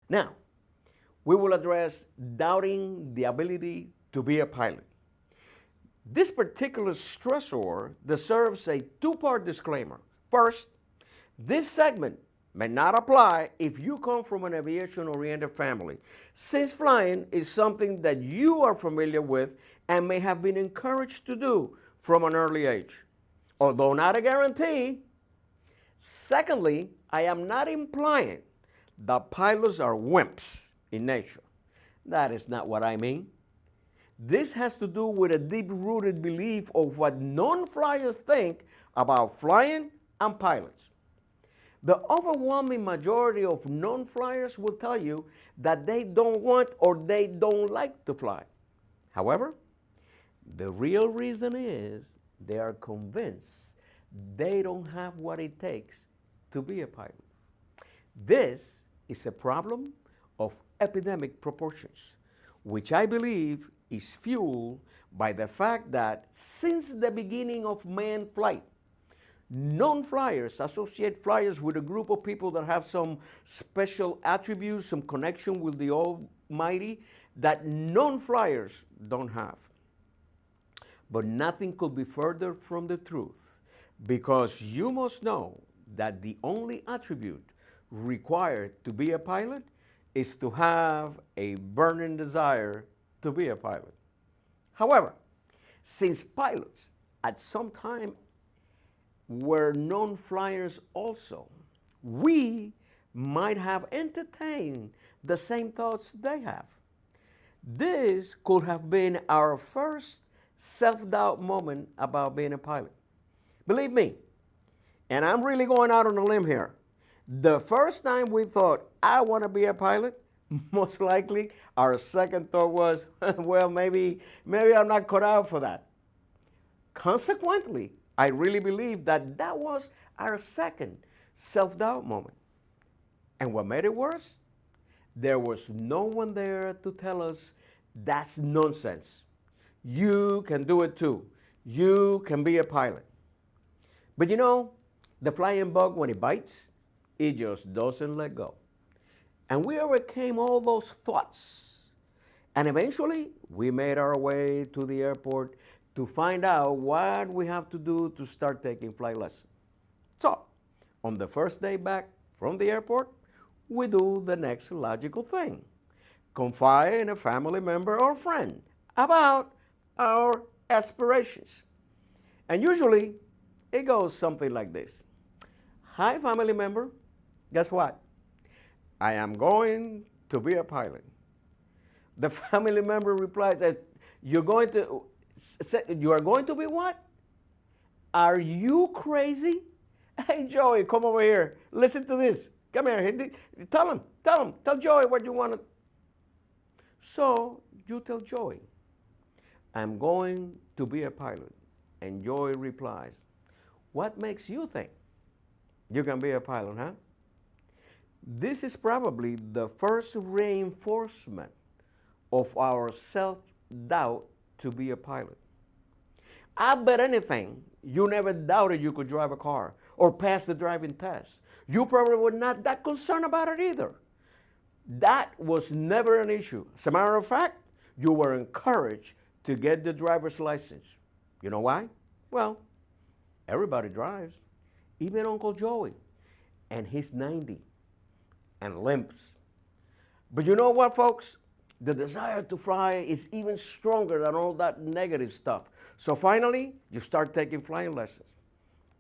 Now, we will address doubting the ability to be a pilot. This particular stressor deserves a two-part disclaimer. First, this segment may not apply if you come from an aviation-oriented family, since flying is something that you are familiar with and may have been encouraged to do from an early age, although not a guarantee. Secondly, I am not implying that pilots are wimps in nature. That is not what I mean. This has to do with a deep-rooted belief of what non-flyers think about flying and pilots. The overwhelming majority of non-flyers will tell you that they don't want or they don't like to fly. However, the real reason is they are convinced they don't have what it takes to be a pilot. This is a problem of epidemic proportions, which I believe is fueled by the fact that since the beginning of manned flight, non-flyers associate flyers with a group of people that have some special attributes, some connection with the Almighty that non-flyers don't have. But nothing could be further from the truth, because you must know that the only attribute required to be a pilot is to have a burning desire to be a pilot. However, since pilots at some time were non-flyers also, we might have entertained the same thoughts they have. This could have been our first self-doubt moment about being a pilot. Believe me, and I'm really going out on a limb here, the first time we thought, I want to be a pilot, most likely our second thought was, well, maybe I'm not cut out for that. Consequently, I really believe that that was our second self-doubt moment. And what made it worse? There was no one there to tell us that's nonsense. You can do it too. You can be a pilot. But you know, the flying bug, when it bites, it just doesn't let go. And we overcame all those thoughts. And eventually, we made our way to the airport to find out what we have to do to start taking flight lessons. So, on the first day back from the airport, we do the next logical thing. Confide in a family member or friend about our aspirations. And usually, it goes something like this. Hi, family member. Guess what? I am going to be a pilot. The family member replies that you are going to be what? Are you crazy? Hey, Joey, come over here. Listen to this. Come here. Tell Joey what you want to. So you tell Joey, I'm going to be a pilot. And Joey replies, what makes you think you can be a pilot, huh? This is probably the first reinforcement of our self-doubt to be a pilot. I bet anything you never doubted you could drive a car or pass the driving test. You probably were not that concerned about it either. That was never an issue. As a matter of fact, you were encouraged to get the driver's license. You know why? Well, everybody drives, even Uncle Joey, and he's 90 and limps. But you know what, folks? The desire to fly is even stronger than all that negative stuff. So finally, you start taking flying lessons.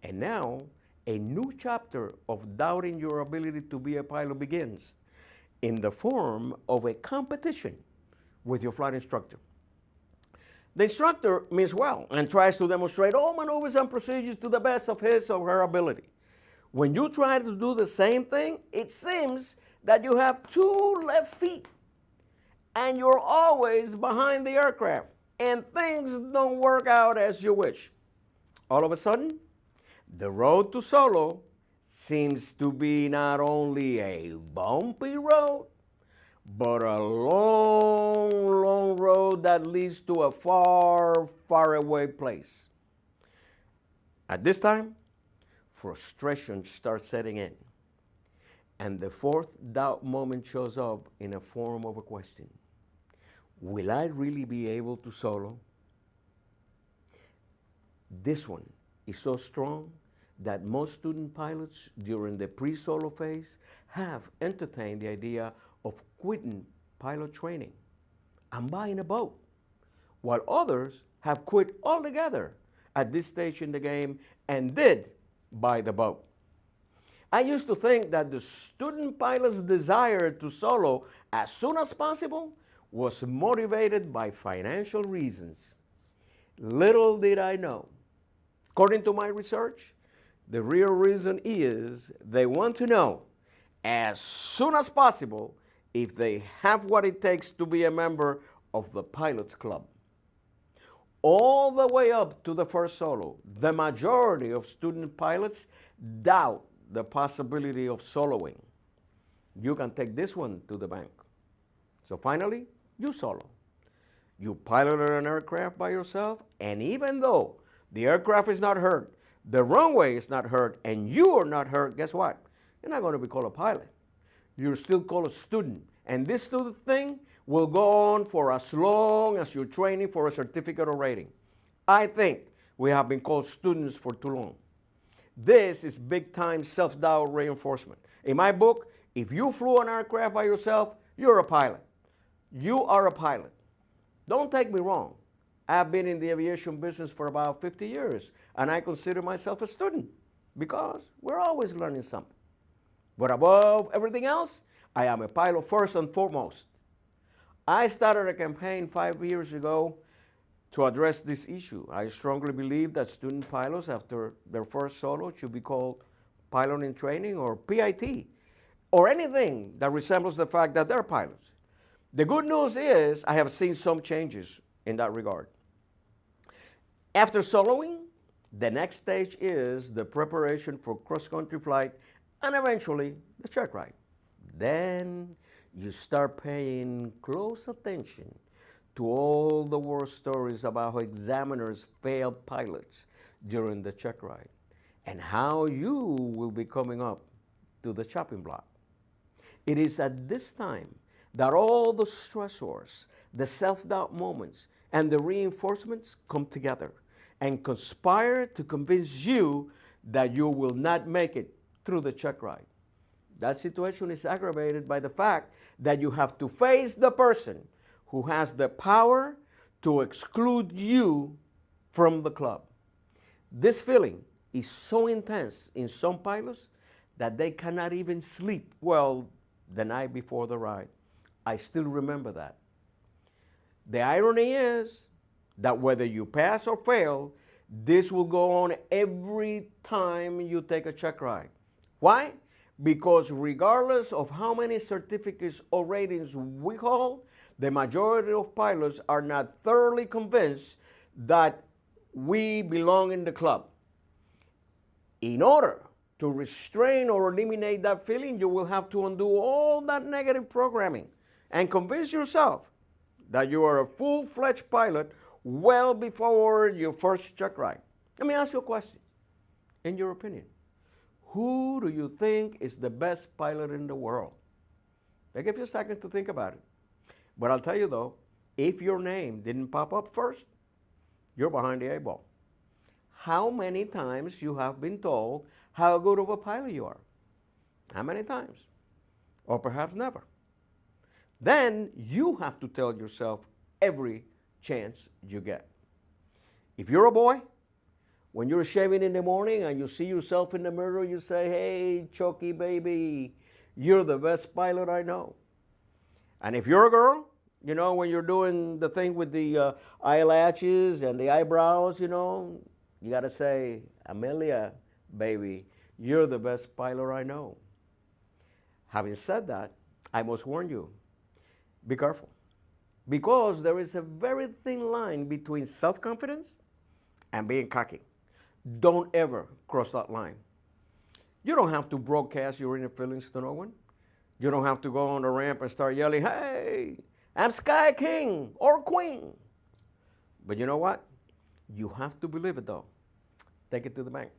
And now, a new chapter of doubting your ability to be a pilot begins in the form of a competition with your flight instructor. The instructor means well and tries to demonstrate all maneuvers and procedures to the best of his or her ability. When you try to do the same thing, it seems that you have two left feet and you're always behind the aircraft and things don't work out as you wish. All of a sudden, the road to solo seems to be not only a bumpy road, but a long, long road that leads to a far, far away place. At this time, frustration starts setting in. And the fourth doubt moment shows up in a form of a question. Will I really be able to solo? This one is so strong that most student pilots during the pre-solo phase have entertained the idea of quitting pilot training and buying a boat, while others have quit altogether at this stage in the game and did buy the boat. I used to think that the student pilot's desire to solo as soon as possible was motivated by financial reasons. Little did I know. According to my research, the real reason is they want to know as soon as possible if they have what it takes to be a member of the Pilots Club. All the way up to the first solo, the majority of student pilots doubt the possibility of soloing. You can take this one to the bank. So finally, you solo. You piloted an aircraft by yourself, and even though the aircraft is not hurt, the runway is not hurt, and you are not hurt, guess what? You're not going to be called a pilot. You're still called a student. And this student thing will go on for as long as you're training for a certificate or rating. I think we have been called students for too long. This is big-time self-doubt reinforcement. In my book, if you flew an aircraft by yourself, you're a pilot. You are a pilot. Don't take me wrong. I've been in the aviation business for about 50 years, and I consider myself a student because we're always learning something. But above everything else, I am a pilot first and foremost. I started a campaign 5 years ago to address this issue. I strongly believe that student pilots, after their first solo, should be called pilot in training or PIT, or anything that resembles the fact that they're pilots. The good news is I have seen some changes in that regard. After soloing, the next stage is the preparation for cross-country flight and eventually the check ride. Then you start paying close attention to all the war stories about how examiners failed pilots during the check ride and how you will be coming up to the chopping block. It is at this time that all the stressors, the self-doubt moments, and the reinforcements come together and conspire to convince you that you will not make it through the check ride. That situation is aggravated by the fact that you have to face the person who has the power to exclude you from the club. This feeling is so intense in some pilots that they cannot even sleep well the night before the ride. I still remember that. The irony is that whether you pass or fail, this will go on every time you take a check ride. Why? Because regardless of how many certificates or ratings we hold, the majority of pilots are not thoroughly convinced that we belong in the club. In order to restrain or eliminate that feeling, you will have to undo all that negative programming and convince yourself that you are a full-fledged pilot well before your first check ride. Let me ask you a question. In your opinion, who do you think is the best pilot in the world? I'll give you a second to think about it. But I'll tell you though, if your name didn't pop up first, you're behind the eight ball. How many times you have been told how good of a pilot you are? How many times? Or perhaps never. Then you have to tell yourself every chance you get. If you're a boy, when you're shaving in the morning and you see yourself in the mirror, you say, "Hey, Chucky baby, you're the best pilot I know." And if you're a girl, you know, when you're doing the thing with the eyelashes and the eyebrows, you know, you got to say, "Amelia, baby, you're the best pilot I know." Having said that, I must warn you, be careful. Because there is a very thin line between self-confidence and being cocky. Don't ever cross that line. You don't have to broadcast your inner feelings to no one. You don't have to go on the ramp and start yelling, "Hey, I'm Sky King or Queen." But you know what? You have to believe it though. Take it to the bank.